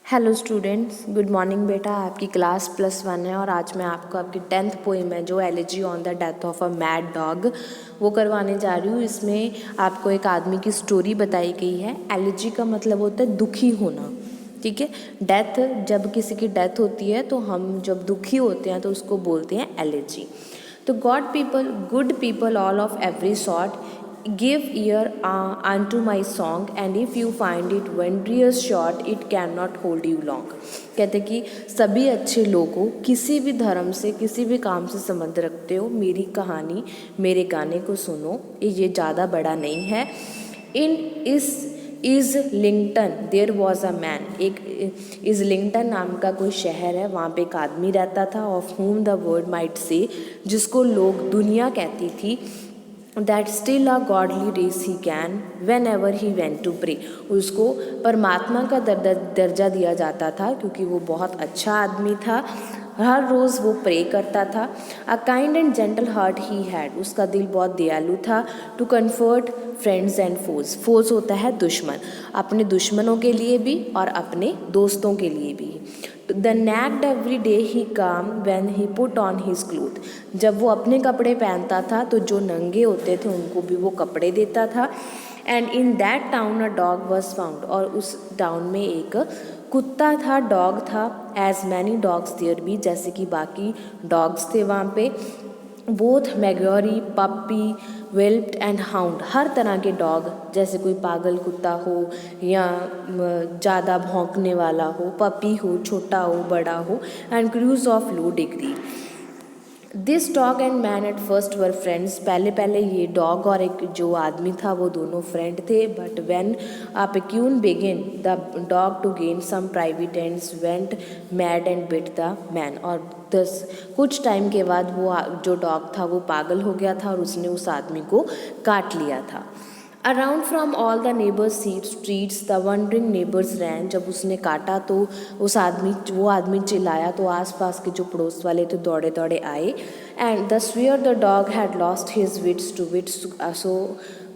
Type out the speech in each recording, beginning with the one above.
Hello students, good morning बेटा। आपकी class +1 है और आज मैं आपको आपकी 10th पोएम है जो elegy on the death of a mad dog वो करवाने जा रही हूँ। इसमें आपको एक आदमी की स्टोरी बताई गई है। एलिजी का मतलब होता है दुखी होना, ठीक है। डेथ, जब किसी की डेथ होती है तो हम जब दुखी होते हैं तो उसको बोलते हैं एलिजी। तो good people all of every sort give ear unto my song, and if you find it wondrous short, it cannot hold you long। कहते कि सभी अच्छे लोगों, किसी भी धर्म से किसी भी काम से संबंध रखते हो, मेरी कहानी मेरे गाने को सुनो, ये ज़्यादा बड़ा नहीं है। In Islington there was a man, एक इज़लिंगटन नाम का कोई शहर है, वहाँ पे एक आदमी रहता था। Of whom the world might say, जिसको लोग दुनिया कहती थी, that still a godly race he can whenever he went to pray. उसको परमात्मा का दर्जा दिया जाता था क्योंकि वो बहुत अच्छा आदमी था। हर रोज़ वो प्रे करता था। अ kind and gentle heart he had, उसका दिल बहुत दयालु था। टू कन्फर्ट फ्रेंड्स एंड फोज होता है दुश्मन, अपने दुश्मनों के लिए भी और अपने दोस्तों के लिए भी। The nagged every day he calm when he put on his cloth, जब वो अपने कपड़े पहनता था तो जो नंगे होते थे उनको भी वो कपड़े देता था। And in that town a dog was found, और उस टाउन में एक कुत्ता था, डॉग था। As many dogs there be, जैसे कि बाकी डॉग्स थे वहाँ पे। Both mongrel, puppy, whelped and hound, हर तरह के डॉग, जैसे कोई पागल कुत्ता हो या ज़्यादा भौंकने वाला हो, पपी हो, छोटा हो, बड़ा हो, and cruise of low degree. This dog and man at first were friends, पहले ये डॉग और एक जो आदमी था वो दोनों फ्रेंड थे। But when a pique begin the dog to gain some private ends went mad and bit the man, और कुछ टाइम के बाद वो जो डॉग था वो पागल हो गया था और उसने उस आदमी को काट लिया था। Around from all the neighbours streets the wandering neighbours ran, जब उसने काटा तो वो आदमी चिल्लाया तो आसपास के जो पड़ोस वाले थे दौड़े दौड़े आए। And the swear the dog had lost his wits to wits so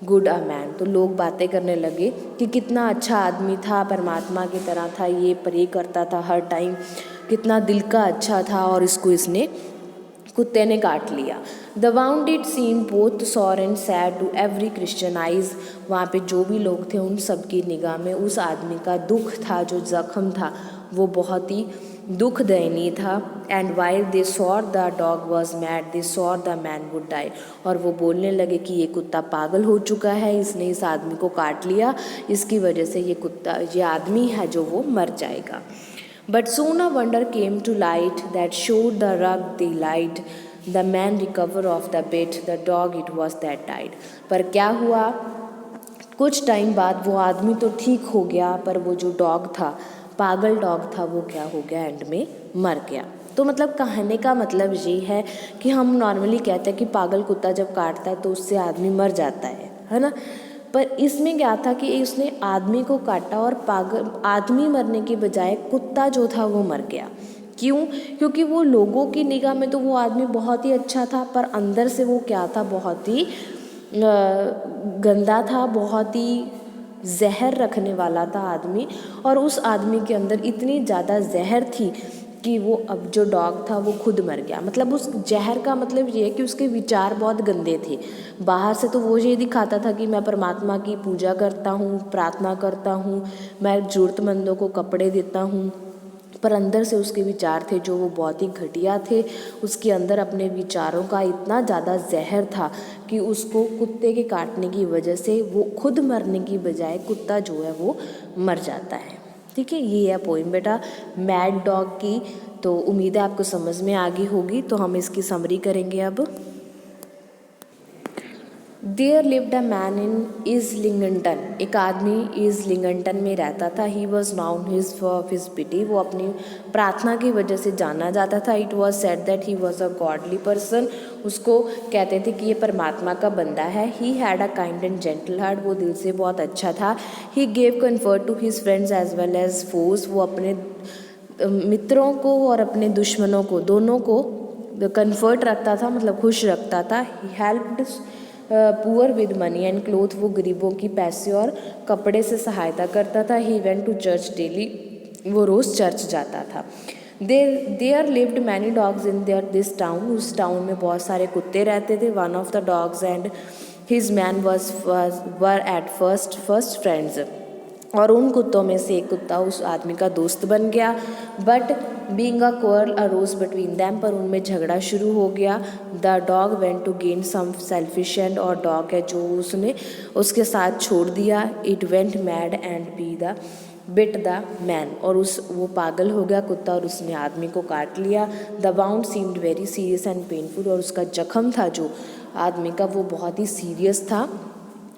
good a man, तो लोग बातें करने लगे कि कितना अच्छा आदमी था, परमात्मा की तरह था, ये प्रे करता था हर टाइम, कितना दिल का अच्छा था, और इसने कुत्ते ने काट लिया। The wounded seen both sore and sad to every Christian eyes, वहाँ पे जो भी लोग थे उन सब की निगाह में उस आदमी का दुख था, जो जख्म था वो बहुत ही दुख दयनीय था। And while they saw the dog was mad they saw the man would die, और वो बोलने लगे कि ये कुत्ता पागल हो चुका है, इसने इस आदमी को काट लिया, इसकी वजह से ये आदमी है जो वो मर जाएगा। But soon a wonder came to light that showed the rug they lied, the man recover of the bit, the dog it was that died। पर क्या हुआ, कुछ टाइम बाद वो आदमी तो ठीक हो गया, पर वो जो डॉग था, पागल डॉग था, वो क्या हो गया, एंड में मर गया। तो मतलब कहने का मतलब ये है कि हम नॉर्मली कहते हैं कि पागल कुत्ता जब काटता है तो उससे आदमी मर जाता है ना। पर इसमें क्या था कि उसने आदमी को काटा और आदमी मरने के बजाय कुत्ता जो था वो मर गया। क्यों? क्योंकि वो लोगों की निगाह में तो वो आदमी बहुत ही अच्छा था, पर अंदर से वो क्या था, बहुत ही गंदा था, बहुत ही जहर रखने वाला था आदमी। और उस आदमी के अंदर इतनी ज़्यादा जहर थी कि वो अब जो डॉग था वो खुद मर गया। मतलब उस जहर का मतलब ये है कि उसके विचार बहुत गंदे थे। बाहर से तो वो ये दिखाता था कि मैं परमात्मा की पूजा करता हूँ, प्रार्थना करता हूँ, मैं ज़रूरतमंदों को कपड़े देता हूँ, पर अंदर से उसके विचार थे जो वो बहुत ही घटिया थे। उसके अंदर अपने विचारों का इतना ज़्यादा जहर था कि उसको कुत्ते के काटने की वजह से वो खुद मरने की बजाय कुत्ता जो है वो मर जाता है। ठीक है, ये है पोइम बेटा मैड डॉग की। तो उम्मीद है आपको समझ में आ गई होगी। तो हम इसकी समरी करेंगे अब। There lived a man in Islington, एक आदमी इज़लिंगटन में रहता था। He was known his for his piety, वो अपनी प्रार्थना की वजह से जाना जाता था। It was said that he was a godly person, उसको कहते थे कि ये परमात्मा का बंदा है। He had a kind and gentle heart, वो दिल से बहुत अच्छा था। He gave comfort to his friends as well as force, वो अपने मित्रों को और अपने दुश्मनों को दोनों को कम्फर्ट रखता था, मतलब खुश रखता था। He helped poor with money and cloth, वो गरीबों की पैसे और कपड़े से सहायता करता था। He went to church daily, वो रोज़ चर्च जाता था। There lived many dogs in this town, उस टाउन में बहुत सारे कुत्ते रहते थे। One of the dogs and his man were at first friends, और उन कुत्तों में से एक कुत्ता उस आदमी का दोस्त बन गया। But being a quarrel arose between them, पर उनमें झगड़ा शुरू हो गया। The dog went to gain some selfish end, और डॉग है जो उसने उसके साथ छोड़ दिया। It went mad and bit the man, और वो पागल हो गया कुत्ता और उसने आदमी को काट लिया। The wound seemed very serious and painful, और उसका जख्म था जो आदमी का वो बहुत ही सीरियस था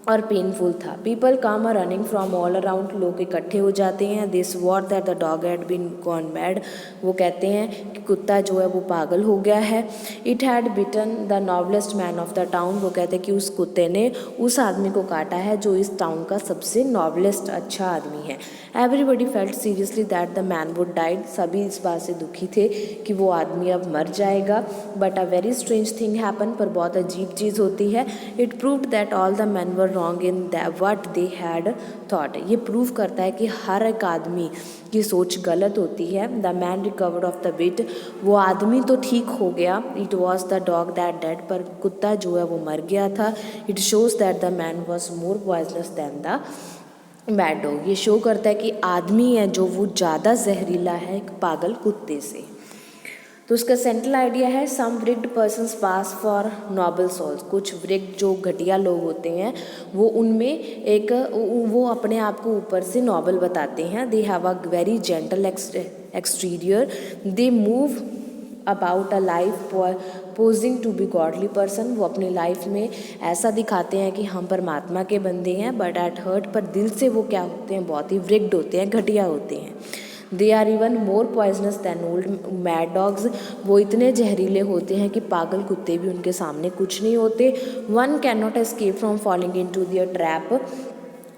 और पेनफुल था। People come are running from all around, लोग इकट्ठे हो जाते हैं। This what that the dog had been gone mad, वो कहते हैं कि कुत्ता जो है वो पागल हो गया है। It had bitten the noblest man of the town, वो कहते हैं कि उस कुत्ते ने उस आदमी को काटा है जो इस टाउन का सबसे नॉबलेस्ट अच्छा आदमी है। Everybody felt seriously that the man would died, सभी इस बात से दुखी थे कि वो आदमी अब मर जाएगा। But a very strange thing happen, पर बहुत अजीब चीज़ होती है। It proved that all the man were wrong in what they had thought, ये प्रूव करता है कि हर एक आदमी की सोच गलत होती है। The man recovered of the bit, वो आदमी तो ठीक हो गया। It was the dog that dead, पर कुत्ता जो है वो मर गया था। It shows that the man was more poisonous than the mad dog, ये शो करता है कि आदमी है जो वो ज़्यादा जहरीला है एक पागल कुत्ते से। तो उसका सेंट्रल आइडिया है some rigged persons pass for noble souls, कुछ व्रिग्ड जो घटिया लोग होते हैं वो उनमें वो अपने आप को ऊपर से नॉबल बताते हैं। They have a very gentle exterior, they move about a life posing to be godly person, वो अपनी लाइफ में ऐसा दिखाते हैं कि हम परमात्मा के बंदे हैं। बट एट हर्ट, पर दिल से वो क्या होते हैं, बहुत ही व्रिग्ड होते हैं, घटिया होते हैं। They are even more poisonous than old mad dogs, वो इतने जहरीले होते हैं कि पागल कुत्ते भी उनके सामने कुछ नहीं होते। One can not escape from falling in to their trap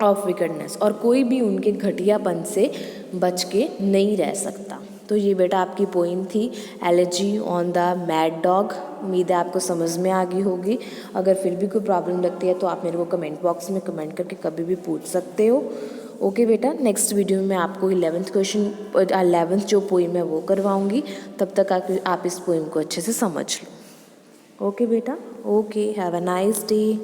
of wickedness, और कोई भी उनके घटियापन से बच के नहीं रह सकता। तो ये बेटा आपकी पोइम थी elegy on the mad dog. उम्मीद है आपको समझ में आ गई होगी। अगर फिर भी कोई प्रॉब्लम लगती है तो आप मेरे को कमेंट बॉक्स में कमेंट करके कभी भी पूछ सकते हो। ओके बेटा, नेक्स्ट वीडियो में मैं आपको 11th जो पोइम है वो करवाऊँगी। तब तक आप इस पोइम को अच्छे से समझ लो। ओके बेटा, okay, have a nice day.